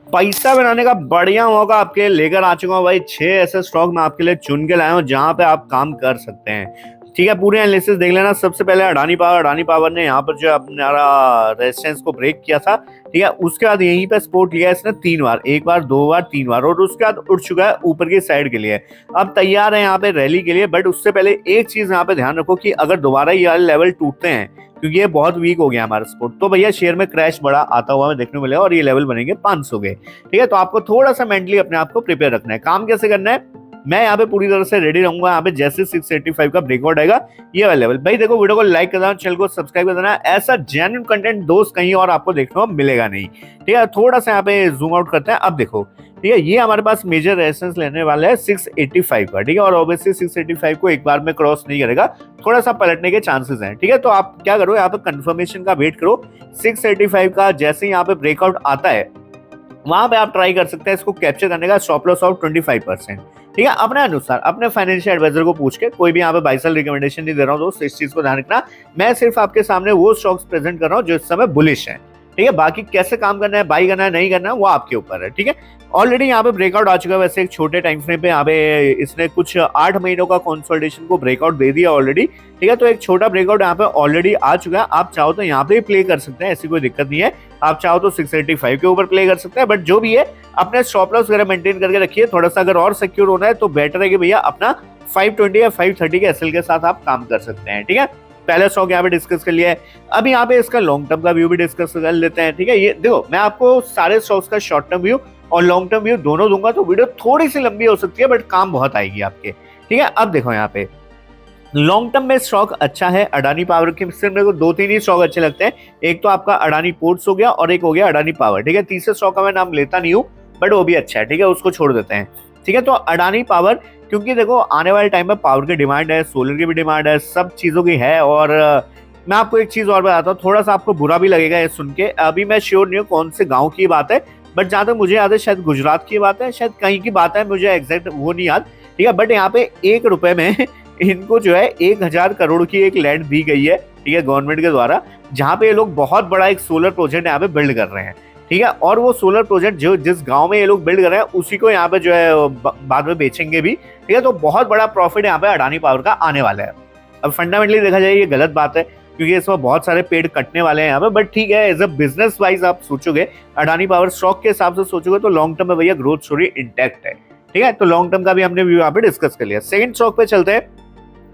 पैसा बनाने का बढ़िया मौका आपके लेकर आ चुका हूँ भाई। 6 ऐसे स्टॉक मैं आपके लिए चुन के लाया हूँ जहां पे आप काम कर सकते हैं। ठीक है, पूरी एनालिसिस देख लेना। सबसे पहले अडानी पावर ने यहाँ पर जो अपना रेजिस्टेंस को ब्रेक किया था। ठीक है, उसके बाद यहीं पे सपोर्ट लिया इसने 3 बार, 1 बार 2 बार 3 बार, और उसके बाद उठ चुका है ऊपर की साइड के लिए। अब तैयार है यहाँ पे रैली के लिए। बट उससे पहले एक चीज यहाँ पे ध्यान रखो कि अगर दोबारा ये वाले लेवल टूटते हैं, क्योंकि ये बहुत वीक हो गया हमारा सपोर्ट, तो भैया शेयर में क्रैश बड़ा आता हुआ हमें देखने को मिलेगा और ये लेवल बनेंगे 500 के। ठीक है, तो आपको थोड़ा सा मेंटली अपने आप को प्रिपेयर रखना है। काम कैसे करना है, मैं यहाँ पे पूरी तरह से रेडी रहूंगा। यहाँ पे जैसे 685 का ब्रेकआउट आएगा ये वाला लेवल, भाई देखो वीडियो को लाइक कर देना, चैनल को सब्सक्राइब कर देना। ऐसा जेन्युइन कंटेंट दोस्त कहीं और आपको देखने को मिलेगा नहीं। ठीक है, थोड़ा सा यहाँ पे जूम आउट करते हैं। अब देखो, ठीक है, ये हमारे पास मेजर रेजिस्टेंस लेने वाला है 685 का। ठीक है, और ऑब्वियसली 685 को एक बार में क्रॉस नहीं करेगा, थोड़ा सा पलटने के चांसेस हैं। ठीक है, तो आप क्या करो, यहाँ पे कंफर्मेशन का वेट करो। 685 का जैसे ही यहाँ पे ब्रेकआउट आता है, वहां पे आप ट्राई कर सकते हैं इसको कैप्चर करने का। Stop loss of 25%। ठीक है, अपने अनुसार अपने फाइनेंशियल एडवाइजर को पूछ के, कोई भी यहाँ पे बाय सेल रिकमेंडेशन नहीं दे रहा हूँ दोस्त, इस चीज को ध्यान रखना। मैं सिर्फ आपके सामने वो स्टॉक्स प्रेजेंट कर रहा हूँ जो इस समय बुलिश है। ठीक है, बाकी कैसे काम करना है, बाई करना है नहीं करना है, वो आपके ऊपर है। ठीक है, ऑलरेडी यहाँ पे ब्रेकआउट आ चुका है। वैसे एक छोटे टाइम फ्रेम पे यहाँ पे इसने कुछ 8 महीनों का कंसोलिडेशन को ब्रेकआउट दे दिया ऑलरेडी। ठीक है, तो एक छोटा ब्रेकआउट यहाँ पे ऑलरेडी आ चुका है। आप चाहो तो यहाँ पे प्ले कर सकते हैं, ऐसी कोई दिक्कत नहीं है। आप चाहो तो 685 के ऊपर प्ले कर सकते हैं, बट जो भी है अपने स्टॉप लॉस वगैरह मेंटेन करके रखिए। थोड़ा सा अगर और सिक्योर होना है तो बेटर है कि भैया अपना 520 या 530 के एसएल के साथ आप काम कर सकते हैं। ठीक है, पहला स्टॉक यहाँ पे डिस्कस कर लिया है। अब यहाँ पे इसका लॉन्ग टर्म का व्यू भी डिस्कस कर लेते हैं। ठीक है, ये देखो मैं आपको सारे स्टॉक्स का शॉर्ट टर्म व्यू और लॉन्ग टर्म व्यू दोनों दूंगा, तो वीडियो थोड़ी सी लंबी हो सकती है बट काम बहुत आएगी आपके। ठीक है, अब देखो यहाँ पे लॉन्ग टर्म में स्टॉक अच्छा है अडानी पावर के। सिर्फ मेरे को 2-3 ही स्टॉक अच्छे लगते हैं। एक तो आपका अडानी पोर्ट्स हो गया और एक हो गया अडानी पावर। ठीक है, तीसरे स्टॉक का मैं नाम लेता नहीं हूँ, बट वो भी अच्छा है। ठीक है, उसको छोड़ देते हैं। ठीक है, तो अडानी पावर, क्योंकि देखो आने वाले टाइम में पावर की डिमांड है, सोलर की भी डिमांड है, सब चीजों की है। और मैं आपको एक चीज और बताता हूँ, थोड़ा सा आपको बुरा भी लगेगा ये सुन के। अभी मैं श्योर नहीं हूँ कौन से गाँव की बात है, बट जहां तक मुझे याद है शायद गुजरात की बात है, शायद कहीं की बात है, मुझे एग्जैक्ट वो नहीं याद। ठीक है, बट यहाँ पे 1 रुपए में इनको जो है 1000 करोड़ की एक लैंड दी गई है। ठीक है, गवर्नमेंट के द्वारा, जहां पे ये लोग बहुत बड़ा एक सोलर प्रोजेक्ट यहाँ पे बिल्ड कर रहे हैं। ठीक है, और वो सोलर प्रोजेक्ट जो जिस गांव में ये लोग बिल्ड कर रहे हैं उसी को यहाँ पे जो है बाद में बेचेंगे भी। ठीक है, तो बहुत बड़ा प्रॉफिट यहाँ पे अडानी पावर का आने वाला है। अब फंडामेंटली देखा जाए ये गलत बात है, क्योंकि इसमें बहुत सारे पेड़ कटने वाले हैं यहाँ पे, बट ठीक है, एज अ बिजनेस वाइज आप सोचोगे, अडानी पावर स्टॉक के हिसाब से सोचोगे, तो लॉन्ग टर्म में भैया ग्रोथ स्टोरी इंटैक्ट है। ठीक है, तो लॉन्ग टर्म का भी हमने व्यू यहाँ पे डिस्कस कर लिया। सेकंड स्टॉक पे चलते हैं।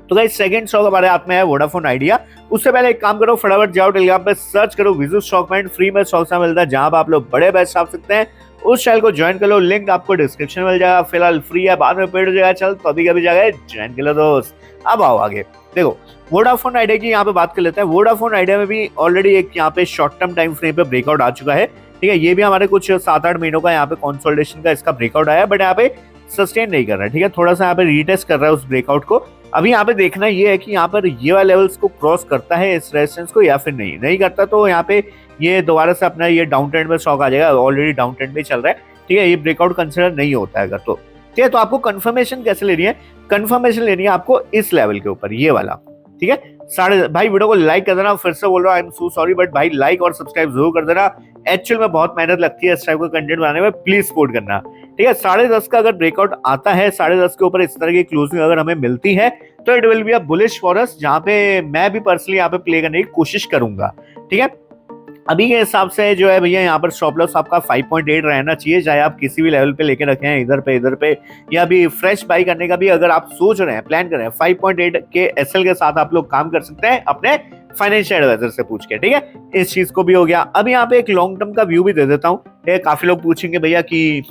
तो गाइस सेकंड स्टॉक हमारे हाथ में है वोडाफोन आइडिया। उससे पहले एक काम करो, फटाफट जाओ टेलीग्राम पे सर्च करो विजू स्टॉकमेंट, फ्री में स्टॉक्स मिलता है जहां पर आप लोग बड़े बैच छाप सकते हैं। उस चैनल को ज्वाइन कर लो, लिंक आपको डिस्क्रिप्शन में मिल जाएगा। फिलहाल फ्री है, बाद में पेड हो जाएगा, चल तो अभी कभी जाएगा ज्वाइन कर लो दोस्त। अब आओ आगे देखो, वोडाफोन आइडिया की यहाँ पे बात कर लेते हैं। वोडाफोन आइडिया में भी ऑलरेडी एक यहाँ पे शॉर्ट टर्म टाइम फ्रेम पे ब्रेकआउट आ चुका है। ठीक है, ये भी हमारे कुछ 7-8 महीनों का यहाँ पे कंसोलिडेशन का इसका ब्रेकआउट आया, बट यहाँ पे सस्टेन नहीं कर रहा है। ठीक है, थोड़ा सा यहाँ पे रीटेस्ट कर रहा है उस ब्रेकआउट को। अभी यहाँ पे देखना ये है कि यहाँ पर ये वाले लेवल्स को क्रॉस करता है इस रेजिस्टेंस को या फिर नहीं करता, तो यहाँ पे ये दोबारा से अपना ये डाउन ट्रेंड में स्टॉक आ जाएगा। ऑलरेडी डाउन ट्रेंड में चल रहा है। ठीक है, ये ब्रेकआउट कंसिडर नहीं होता है अगर तो। ठीक है, तो आपको कंफर्मेशन कैसे लेनी है, कंफर्मेशन लेनी है आपको इस लेवल के ऊपर, ये वाला। ठीक है, भाई वीडियो को लाइक कर देना। फिर से बोल रहा हूँ, I am so sorry, but भाई लाइक और सब्सक्राइब जरूर कर देना। एक्चुअल में बहुत मेहनत लगती है इस टाइप का कंटेंट बनाने में, प्लीज सपोर्ट करना। ठीक है, 10:30 का अगर ब्रेकआउट आता है, 10:30 के ऊपर इस तरह की क्लोजिंग अगर हमें मिलती है, तो it will be a bullish for us, जहां पे मैं भी पर्सनली यहाँ पे प्ले करने की कोशिश करूंगा। ठीक है, अभी के हिसाब से जो है भैया यहाँ पर स्टॉप लॉस आपका 5.8 रहना चाहिए, चाहे आप किसी भी लेवल पे लेके रखे हैं, इधर पे, या अभी फ्रेश बाई करने का भी अगर आप सोच रहे हैं, प्लान कर रहे हैं, 5.8 के एसएल के साथ आप लोग काम कर सकते हैं अपने फाइनेंशियल एडवाइजर से पूछ के। ठीक है, इस चीज को भी हो गया। अब यहाँ पे एक लॉन्ग टर्म का व्यू भी दे देता हूँ। काफी लोग पूछेंगे भैया कि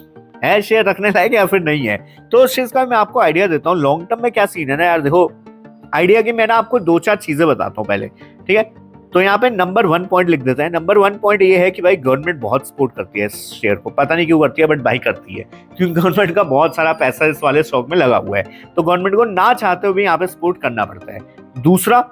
है शेयर रखने लायक या फिर नहीं है, तो उस चीज का मैं आपको आइडिया देता हूँ। लॉन्ग टर्म में क्या सीन है ना यार, देखो आइडिया की मैं ना आपको 2-4 चीजें बताता हूँ पहले। ठीक है, तो यहाँ पे नंबर 1 पॉइंट लिख देते हैं। नंबर 1 पॉइंट ये है कि भाई गवर्नमेंट बहुत सपोर्ट करती है इस शेयर को, पता नहीं क्यों करती है, बट भाई करती है, क्योंकि गवर्नमेंट का बहुत सारा पैसा इस वाले स्टॉक में लगा हुआ है, तो गवर्नमेंट को ना चाहते हुए भी यहाँ पे सपोर्ट करना पड़ता है। दूसरा,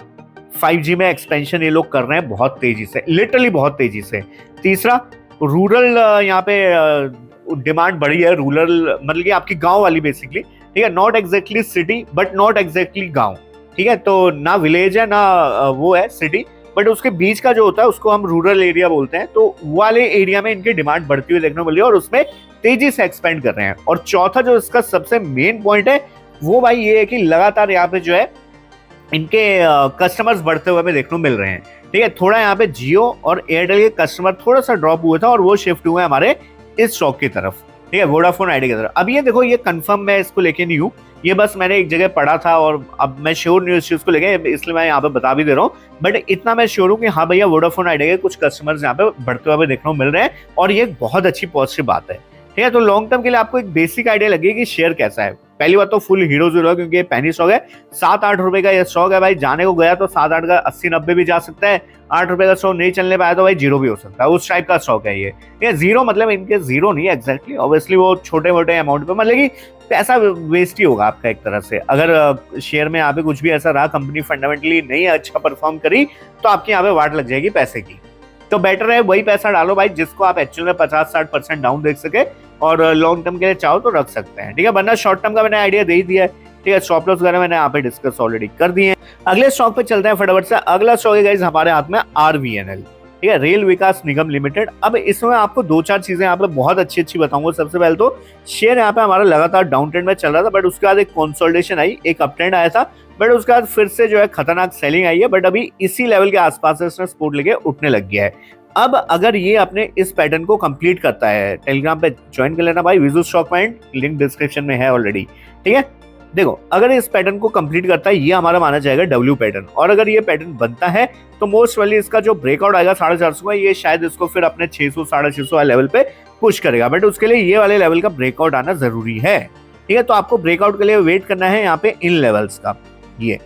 5G में एक्सपेंशन ये लोग कर रहे हैं बहुत तेजी से, लिटरली बहुत तेजी से। तीसरा, रूरल यहाँ पे डिमांड बढ़ी है, रूरल मतलब कि आपकी गाँव वाली बेसिकली। ठीक है, not exactly city but not exactly गाँव। ठीक है, तो ना विलेज है ना वो है सिटी, बट उसके बीच का जो होता है उसको हम रूरल एरिया बोलते हैं, तो वाले एरिया में इनकी डिमांड बढ़ती हुई देखने को मिल रही है और उसमें तेजी से एक्सपेंड कर रहे हैं। और चौथा जो इसका सबसे मेन पॉइंट है वो भाई ये है कि लगातार यहाँ पे जो है इनके कस्टमर्स बढ़ते हुए हमें देखने को मिल रहे हैं। ठीक है, थोड़ा यहाँ पे जियो और एयरटेल के कस्टमर थोड़ा सा ड्रॉप हुआ था और वो शिफ्ट हुए हमारे इस स्टॉक की तरफ। ठीक है, वोडाफोन आइडिया की तरफ। अब ये देखो, ये कंफर्म मैं इसको लेके नहीं हूँ, ये बस मैंने एक जगह पढ़ा था और अब मैं श्योर नहीं हूँ इस चीज को लेके, इसलिए मैं यहाँ पे बता भी दे रहा हूँ। बट इतना मैं श्योर हूँ कि हाँ भैया, वोडाफोन आइडिया के कुछ कस्टमर्स यहाँ पे बढ़ते हुए देखने को मिल रहे हैं और ये एक बहुत अच्छी पॉजिटिव बात है। ठीक है, तो लॉन्ग टर्म के लिए आपको एक बेसिक आइडिया लगेगा कि शेयर कैसा है। पहली बात तो फुल हीरो जीरो है, क्योंकि ये पैनी स्टॉक है, 7-8 रुपए का ये स्टॉक है भाई। जाने को गया तो 7-8 का 80-90 भी जा सकता है। 8 रुपए का स्टॉक नहीं चलने पाया तो भाई जीरो भी हो सकता है, उस टाइप का स्टॉक है ये जीरो मतलब इनके जीरो नहीं है एग्जैक्टली, ऑब्वियसली वो छोटे मोटे अमाउंट पे, मतलब कि पैसा वेस्ट ही होगा आपका एक तरह से। अगर शेयर में यहाँ पे कुछ भी ऐसा रहा, कंपनी फंडामेंटली नहीं अच्छा परफॉर्म करी, तो आपकी यहाँ पे वाट लग जाएगी पैसे की। तो बेटर है वही पैसा डालो भाई जिसको आप एक्चुअल में 50-60% डाउन देख सके, और लॉन्ग टर्म के लिए चाहो तो रख सकते हैं। ठीक है, वरना शॉर्ट टर्म का मैंने आइडिया दे ही दिया है। ठीक है, स्टॉप लॉस वगैरह मैंने यहाँ पे डिस्कस ऑलरेडी कर दिए हैं। अगले स्टॉक पे चलते हैं फटाफट से। अगला स्टॉक है गाइस हमारे हाथ में RVNL। ठीक है, रेल विकास निगम लिमिटेड। अब इसमें आपको 2-4 चीजें यहाँ पे बहुत अच्छी बताऊंगा। सबसे पहले तो शेयर यहाँ पे हमारा लगातार डाउन ट्रेंड में चल रहा था, बट उसके बाद एक कंसोलिडेशन आई, एक अप ट्रेंड आया था, बट उसके बाद फिर से जो है खतरनाक सेलिंग आई है, बट अभी इसी लेवल के आसपास इसने सपोर्ट लेके उठने लग गया है। अब अगर ये अपने इस पैटर्न को कंप्लीट करता है, टेलीग्राम पे ज्वाइन कर लेना भाई, Viju stock point, link description में है ऑलरेडी। ठीक है, देखो अगर इस पैटर्न को कंप्लीट करता है, ये हमारा माना जाएगा डब्ल्यू पैटर्न, और अगर ये पैटर्न बनता है तो मोस्ट वाली इसका जो ब्रेकआउट आएगा 450 का, ये शायद इसको फिर अपने 600-650 वाले लेवल पे पुश करेगा, बट उसके लिए ये वाले लेवल का ब्रेकआउट आना जरूरी है। ठीक है, तो आपको ब्रेकआउट के लिए वेट करना है यहाँ पे इन लेवल्स का, ये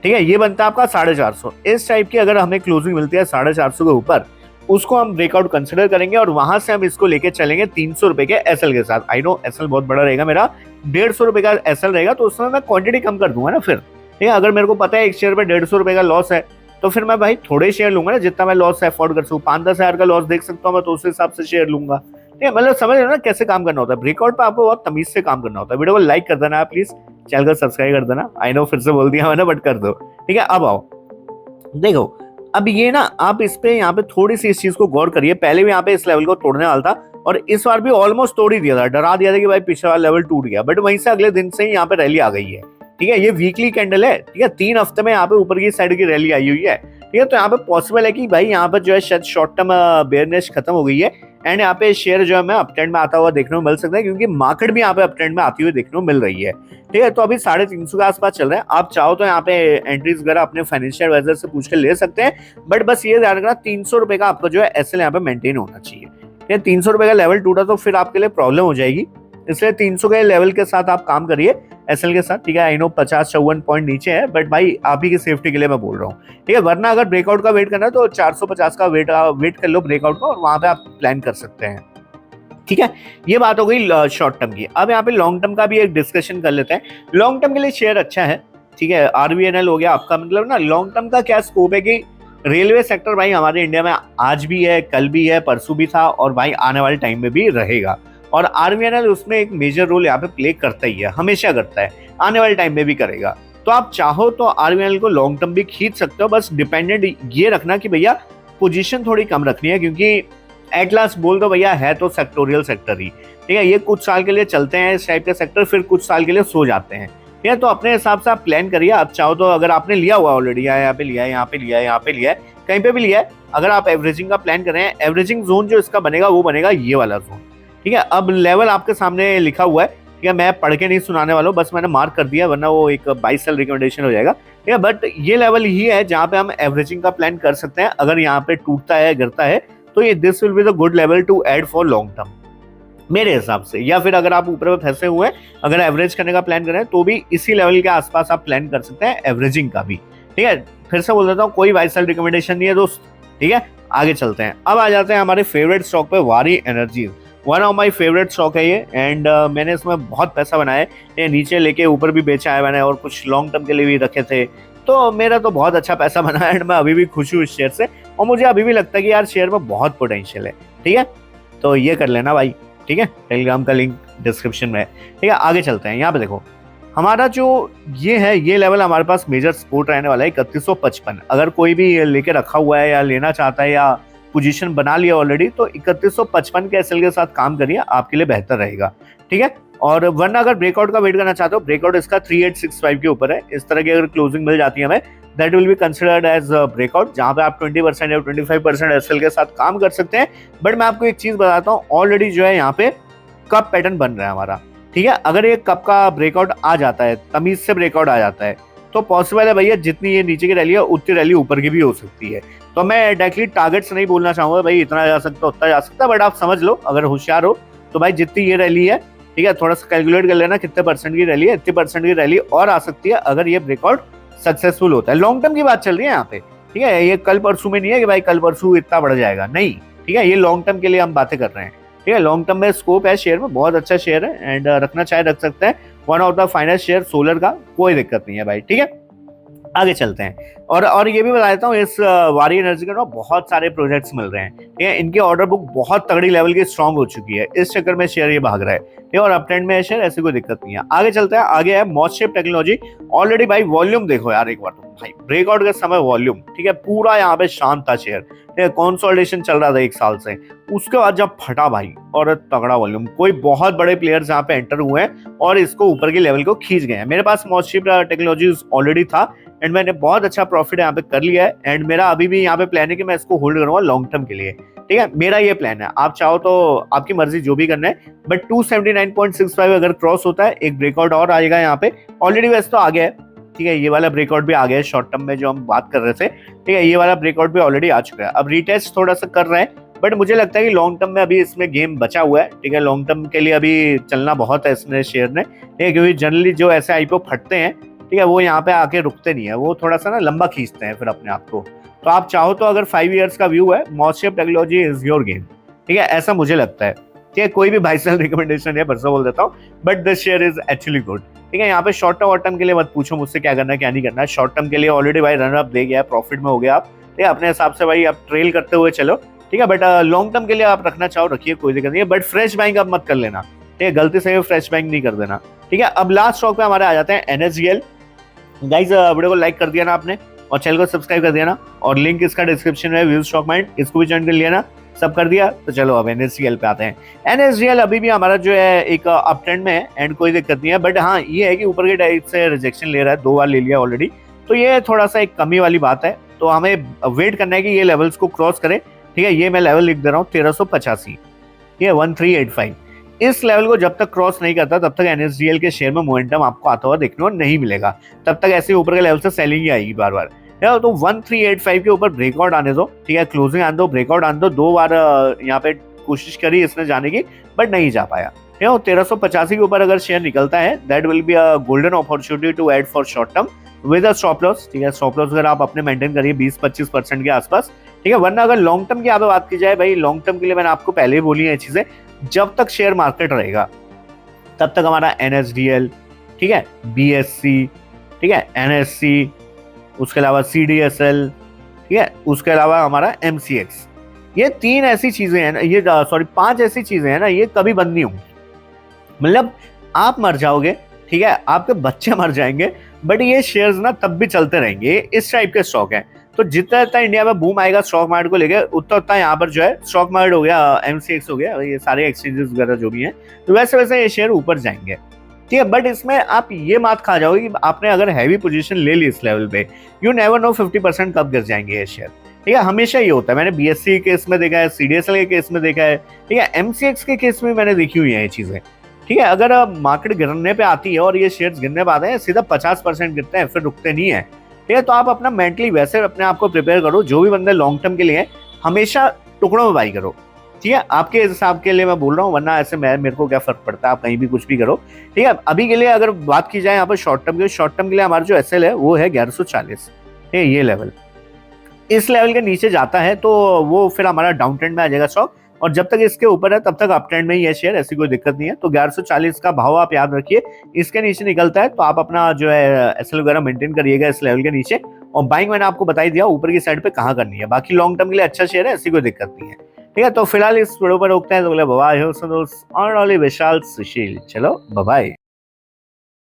ठीक है, ये बनता है आपका 450। इस टाइप की अगर हमें क्लोजिंग मिलती है 450 के ऊपर, उसको हम ब्रेकआउट कंसिडर करेंगे और वहां से हम इसको लेके चलेंगे 300 रुपए के एसएल के साथ। आई नो एसएल बहुत बड़ा रहेगा मेरा, 150 रुपए का एसएल रहेगा, तो उसमें मैं क्वांटिटी कम कर दूंगा ना फिर। ठीक है, अगर मेरे को पता है एक शेयर पे 150 रुपए का लॉस है, तो फिर मैं भाई थोड़े शेयर लूंगा ना, जितना मैं लॉस अफोर्ड कर सकूँ। 5-10 हजार का लॉस देख सकता हूँ मैं, तो उस हिसाब से शेयर लूंगा। ठीक है, मतलब समझ रहे हो ना कैसे काम करना होता है। ब्रेकआउट पे आपको बहुत तमीज से काम करना होता है। वीडियो को लाइक कर देना प्लीज, चैनल को सब्सक्राइब कर देना। आई नो फिर से बोल दिया मैंने, बट कर दो। ठीक है, अब आओ देखो, अब ये ना आप इस पे यहाँ पे थोड़ी सी इस चीज को गौर करिए। पहले भी यहाँ पे इस लेवल को तोड़ने वाला था और इस बार भी ऑलमोस्ट तोड़ ही दिया था, डरा दिया था कि भाई पिछला वाला लेवल टूट गया, बट वहीं से अगले दिन से ही यहाँ पे रैली आ गई है। ठीक है, ये वीकली कैंडल है। ठीक है, 3 हफ्ते में यहाँ पे ऊपर की साइड की रैली आई हुई है। ठीक है, तो यहाँ पे पॉसिबल है कि भाई यहाँ पर जो है शायद शॉर्ट टर्म बेयरनेस खत्म हो गई है, एंड यहाँ पे शेयर जो है हमें अप ट्रेंड में आता हुआ देखने को मिल सकता है, क्योंकि मार्केट भी यहाँ पे अप ट्रेंड में आती हुई देखने को मिल रही है। ठीक है, तो अभी 350 के आसपास चल रहे हैं। आप चाहो तो यहाँ पे एंट्रीज वगैरह अपने फाइनेंशियल एडवाइजर से पूछ के ले सकते हैं, बट बस ये ध्यान रखना 300 रुपए का आपका जो है एसएल यहाँ पे मेंटेन होना चाहिए। ठीक है, 300 रुपए का लेवल टूटा तो फिर आपके लिए प्रॉब्लम हो जाएगी, इसलिए 300 के लेवल के साथ आप काम करिए एसएल के साथ। ठीक है, आई नो 50-54 पॉइंट नीचे है, बट भाई आप ही की सेफ्टी के लिए मैं बोल रहा हूँ। ठीक है, वरना अगर ब्रेकआउट का वेट करना है तो 450 का वेट कर लो ब्रेकआउट का, और वहां पे आप प्लान कर सकते हैं। ठीक है, ये बात हो गई शॉर्ट टर्म की। अब यहाँ पे लॉन्ग टर्म का भी एक डिस्कशन कर लेते हैं। लॉन्ग टर्म के लिए शेयर अच्छा है। ठीक है, RVNL हो गया आपका, मतलब ना लॉन्ग टर्म का क्या स्कोप है कि रेलवे सेक्टर भाई हमारे इंडिया में आज भी है, कल भी है, परसों भी था, और भाई आने वाले टाइम में भी रहेगा। और RVNL उसमें एक मेजर रोल यहाँ पे प्ले करता ही है, हमेशा करता है, आने वाले टाइम में भी करेगा। तो आप चाहो तो RVNL को लॉन्ग टर्म भी खींच सकते हो, बस डिपेंडेंट ये रखना कि भैया पोजीशन थोड़ी कम रखनी है, क्योंकि एट लास्ट बोल दो भैया है तो सेक्टोरियल सेक्टर ही। ठीक है, ये कुछ साल के लिए चलते हैं इस टाइप के सेक्टर, फिर कुछ साल के लिए सो जाते हैं। ठीक है, तो अपने हिसाब से आप प्लान करिए। आप चाहो तो अगर आपने लिया हुआ ऑलरेडी, यहाँ पे लिया है, यहाँ पे लिया है, यहाँ पे लिया है, कहीं पे भी लिया है, अगर आप एवरेजिंग का प्लान कर रहे हैं, एवरेजिंग जोन जो इसका बनेगा वो बनेगा ये वाला जोन। ठीक है, अब लेवल आपके सामने लिखा हुआ है। ठीक है, मैं पढ़ के नहीं सुनाने वाला हूँ, बस मैंने मार्क कर दिया, वरना वो एक बाई सेल रिकमेंडेशन हो जाएगा। ठीक है, बट ये लेवल ही है जहाँ पे हम एवरेजिंग का प्लान कर सकते हैं। अगर यहाँ पे टूटता है, गिरता है, तो ये this will be the good level to add for long term मेरे हिसाब से। या फिर अगर आप ऊपर में फंसे हुए हैं, अगर एवरेज करने का प्लान कर रहे हैं, तो भी इसी लेवल के आसपास आप प्लान कर सकते हैं एवरेजिंग का भी। ठीक है, फिर से बोल देता हूँ, कोई बाई सेल रिकमेंडेशन नहीं है दोस्त। ठीक है, आगे चलते हैं। अब आ जाते हैं हमारे फेवरेट स्टॉक पे, वारी energies. One of my favourite stock है ये, एंड मैंने इसमें बहुत पैसा बनाया है। ये नीचे लेके ऊपर भी बेचा है मैंने, और कुछ लॉन्ग टर्म के लिए भी रखे थे, तो मेरा तो बहुत अच्छा पैसा बना है, एंड मैं अभी भी खुश हूँ इस शेयर से, और मुझे अभी भी लगता है कि यार शेयर में बहुत पोटेंशियल है। ठीक है, तो ये कर लेना भाई। ठीक है, टेलीग्राम का लिंक डिस्क्रिप्शन में है। ठीक है, आगे चलते हैं। यहाँ पे देखो, हमारा जो ये है, ये लेवल हमारे पास मेजर सपोर्ट रहने वाला है 3155। अगर कोई भी लेके रखा हुआ है या लेना चाहता है या पोजीशन बना लिया ऑलरेडी, तो 3155 के एसएल के साथ काम करिए, आपके लिए बेहतर रहेगा। ठीक है, और वरना अगर ब्रेकआउट का वेट करना चाहते हो, ब्रेकआउट इसका 3865 के ऊपर है। इस तरह की अगर क्लोजिंग मिल जाती है हमें, that will be considered as breakout, जहां पे आप 20% या 25% एसएल के साथ काम कर सकते हैं। बट मैं आपको एक चीज बताता हूँ, ऑलरेडी जो है यहाँ पे कप पैटर्न बन रहा है हमारा। ठीक है, अगर ये कप का ब्रेकआउट आ जाता है, तमीज से ब्रेकआउट आ जाता है, तो पॉसिबल है भैया जितनी ये नीचे की रैली है उतनी रैली ऊपर की भी हो सकती है। तो मैं डायरेक्टली टारगेट्स नहीं बोलना चाहूंगा भाई इतना जा सकता उतना जा सकता, बट आप समझ लो, अगर होशियार हो तो भाई जितनी ये रैली है, ठीक है, थोड़ा सा कैलकुलेट कर लेना कितने परसेंट की रैली है, इतने परसेंट की रैली और आ सकती है अगर ये ब्रेकआउट सक्सेसफुल होता है। लॉन्ग टर्म की बात चल रही है यहाँ पे। ठीक है, ये कल परसों में नहीं है कि भाई कल परसों इतना बढ़ जाएगा, नहीं। ठीक है, ये लॉन्ग टर्म के लिए हम बातें कर रहे हैं। ठीक है, लॉन्ग टर्म में स्कोप है शेयर में, बहुत अच्छा शेयर है, एंड रखना चाहे रख सकते हैं। One of the finest share solar का, कोई दिक्कत नहीं है भाई। ठीक है, आगे चलते हैं। और ये भी बता देता हूँ, इस वारी एनर्जी के ना बहुत सारे प्रोजेक्ट्स मिल रहे हैं। ठीक है, इनकी ऑर्डर बुक बहुत तगड़ी लेवल की स्ट्रांग हो चुकी है, इस चक्कर में शेयर ये भाग रहा है। ठीक है, और अप ट्रेंड में है शेयर, ऐसी कोई दिक्कत नहीं है। आगे चलते हैं, आगे है मॉसशेप टेक्नोलॉजी। ऑलरेडी भाई वॉल्यूम देखो यार एक बार तो, भाई ब्रेकआउट के समय वॉल्यूम, ठीक है, पूरा यहाँ पे शांत था शेयर। ठीक है, कंसोलिडेशन चल रहा था एक साल से, उसके बाद जब फटा भाई और तगड़ा वॉल्यूम, कोई बहुत बड़े प्लेयर्स यहाँ पे एंटर हुए हैं और इसको ऊपर के लेवल को खींच गए हैं। मेरे पास मॉसशेप टेक्नोलॉजी ऑलरेडी था एंड मैंने बहुत अच्छा प्रॉफिट यहाँ पे कर लिया है, एंड मेरा अभी भी यहाँ पे प्लान है कि मैं इसको होल्ड करूंगा लॉन्ग टर्म के लिए। ठीक है, मेरा ये प्लान है, आप चाहो तो आपकी मर्जी जो भी करना है, बट 279.65 अगर क्रॉस होता है, एक ब्रेकआउट और आएगा यहाँ पे। ऑलरेडी वैसे तो आ गया है, ठीक है, ये वाला ब्रेकआउट भी आ गया है शॉर्ट टर्म में जो हम बात कर रहे थे। ठीक है, ये वाला ब्रेकआउट भी ऑलरेडी आ चुका है, अब रीटेस्ट थोड़ा सा कर रहे हैं, बट मुझे लगता है कि लॉन्ग टर्म में अभी इसमें गेम बचा हुआ है। ठीक है, लॉन्ग टर्म के लिए अभी चलना बहुत है इसने शेयर ने। ठीक है, क्योंकि जनरली जो ऐसे आईपीओ फटते हैं, ठीक है, वो यहाँ पे आके रुकते नहीं है, वो थोड़ा सा ना लंबा खींचते हैं फिर अपने आप को। तो आप चाहो तो अगर 5 इयर्स का व्यू है, मॉसशेप टेक्नोलॉजी इज योर गेम। ठीक है, ऐसा मुझे लगता है। ठीक है, कोई भी बाई सेल रिकमेंडेशन है, परसों बोल देता हूँ, but this share is actually good. ठीक है, यहाँ पे शॉर्ट टर्म और टर्म के लिए मत पूछो मुझसे क्या करना है क्या नहीं करना है। शॉर्ट टर्म के लिए ऑलरेडी भाई रन अप दे गया है, प्रॉफिट में हो गया आप। ठीक है, अपने हिसाब से भाई आप ट्रेल करते हुए चलो। ठीक है, बट लॉन्ग टर्म के लिए आप रखना चाहो रखिए, कोई दिक्कत नहीं है, बट फ्रेश बाइंग अब मत कर लेना। ठीक है, गलती से फ्रेश बाइंग नहीं कर देना। ठीक है, अब लास्ट स्टॉक पे हमारे आ जाते हैं एनएसजीएल। गाइस, वीडियो को लाइक कर दिया ना आपने, और चैनल को सब्सक्राइब कर दिया ना, और लिंक इसका डिस्क्रिप्शन में, व्यू स्टॉक माइंड, इसको भी ज्वाइन कर लिया ना, सब कर दिया। तो चलो अब एनएसजीएल पे आते हैं। एनएसजीएल अभी भी हमारा जो है एक अप ट्रेंड में है एंड कोई दिक्कत नहीं है, बट हाँ ये है कि ऊपर के टाइप से रिजेक्शन ले रहा है, 2 बार ले लिया ऑलरेडी, तो ये थोड़ा सा एक कमी वाली बात है। तो हमें वेट करना है कि ये लेवल्स को क्रॉस करे। ठीक है, ये मैं लेवल लिख दे रहा हूँ 1385, ये 1385। इस लेवल को जब तक क्रॉस नहीं करता तब तक एनएसडीएल के शेयर में मोमेंटम आपको आता हुआ देखने को नहीं मिलेगा, तब तक ऐसे ऊपर के लेवल से सेलिंग ही आएगी बार बार। तो 1385 के ऊपर ब्रेकआउट आने दो। ठीक है, क्लोजिंग आने दो, ब्रेकआउट आने दो। 2 बार यहाँ पे कोशिश करी इसने जाने की, बट नहीं जा पाया। 1385 के ऊपर अगर शेयर निकलता है, that will be a golden opportunity to add for short term with a stop loss. ठीक है, स्टॉप लॉस अगर आप अपने मेंटेन करिए 20-25% के आसपास। ठीक है, वरना अगर लॉन्ग टर्म की यहाँ पे बात की जाए, भाई लॉन्ग टर्म के लिए मैंने आपको पहले ही बोली है ये चीजें, जब तक शेयर मार्केट रहेगा तब तक हमारा एनएसडीएल, ठीक है, बीएससी, ठीक है, एनएससी, उसके अलावा सीडीएसएल, ठीक है, उसके अलावा हमारा एमसीएक्स, ये 3 ऐसी चीजें हैं ना, ये 5 ऐसी चीजें हैं ना, ये कभी बंद नहीं होंगी। मतलब आप मर जाओगे, ठीक है, आपके बच्चे मर जाएंगे, बट ये शेयर्स ना तब भी चलते रहेंगे। इस टाइप के स्टॉक है। तो जितना जितना इंडिया में बूम आएगा स्टॉक मार्केट को लेकर, उतना उतना यहाँ पर जो है स्टॉक मार्केट हो गया, एमसीएक्स हो गया, ये सारे एक्सचेंजेस वगैरह जो भी हैं, तो वैसे वैसे ये शेयर ऊपर जाएंगे। ठीक है, बट इसमें आप ये मात खा जाओगे कि आपने अगर हैवी पोजीशन ले ली इस लेवल पे, यू नेवर नो 50% कब गिर जाएंगे ये शेयर। ठीक है, हमेशा ये होता है, मैंने बीएससी के केस में देखा है, सीडीएसएल के केस में देखा है, ठीक है, एमसीएक्स के केस में मैंने देखी हुई है ये चीजें। ठीक है, अगर मार्केट गिरने पे आती है और ये शेयर्स गिरने पे आते हैं, सीधा 50% गिरते हैं, फिर रुकते नहीं है। ठीक है, तो आप अपना मेंटली वैसे अपने आप को प्रिपेयर करो, जो भी बंदे लॉन्ग टर्म के लिए हमेशा टुकड़ों में बाई करो। ठीक है, आपके हिसाब के लिए मैं बोल रहा हूँ, वरना ऐसे मेरे को क्या फर्क पड़ता है, आप कहीं भी कुछ भी करो। ठीक है, अभी के लिए अगर बात की जाए यहाँ पर शॉर्ट टर्म के, शॉर्ट टर्म के लिए हमारा जो एसएल है वो है 1140। ठीक है, ये लेवल, इस लेवल के नीचे जाता है तो वो फिर हमारा डाउन ट्रेंड में आ जाएगा स्टॉक, और जब तक इसके ऊपर है तब तक अप ट्रेंड में ही है शेयर, ऐसी कोई दिक्कत नहीं है। तो 1140 का भाव आप याद रखिए, इसके नीचे निकलता है तो आप अपना जो है एसएल वगैरह मेंटेन करिएगा इस लेवल के नीचे, और बाइंग मैंने आपको बता ही दिया ऊपर की साइड पे कहाँ करनी है। बाकी लॉन्ग टर्म के लिए अच्छा शेयर है, ऐसी कोई दिक्कत नहीं है। ठीक है, तो फिलहाल इस वीडियो पर रोकते हैं, तो बोले बाय, विशाल सुशील, चलो बाय।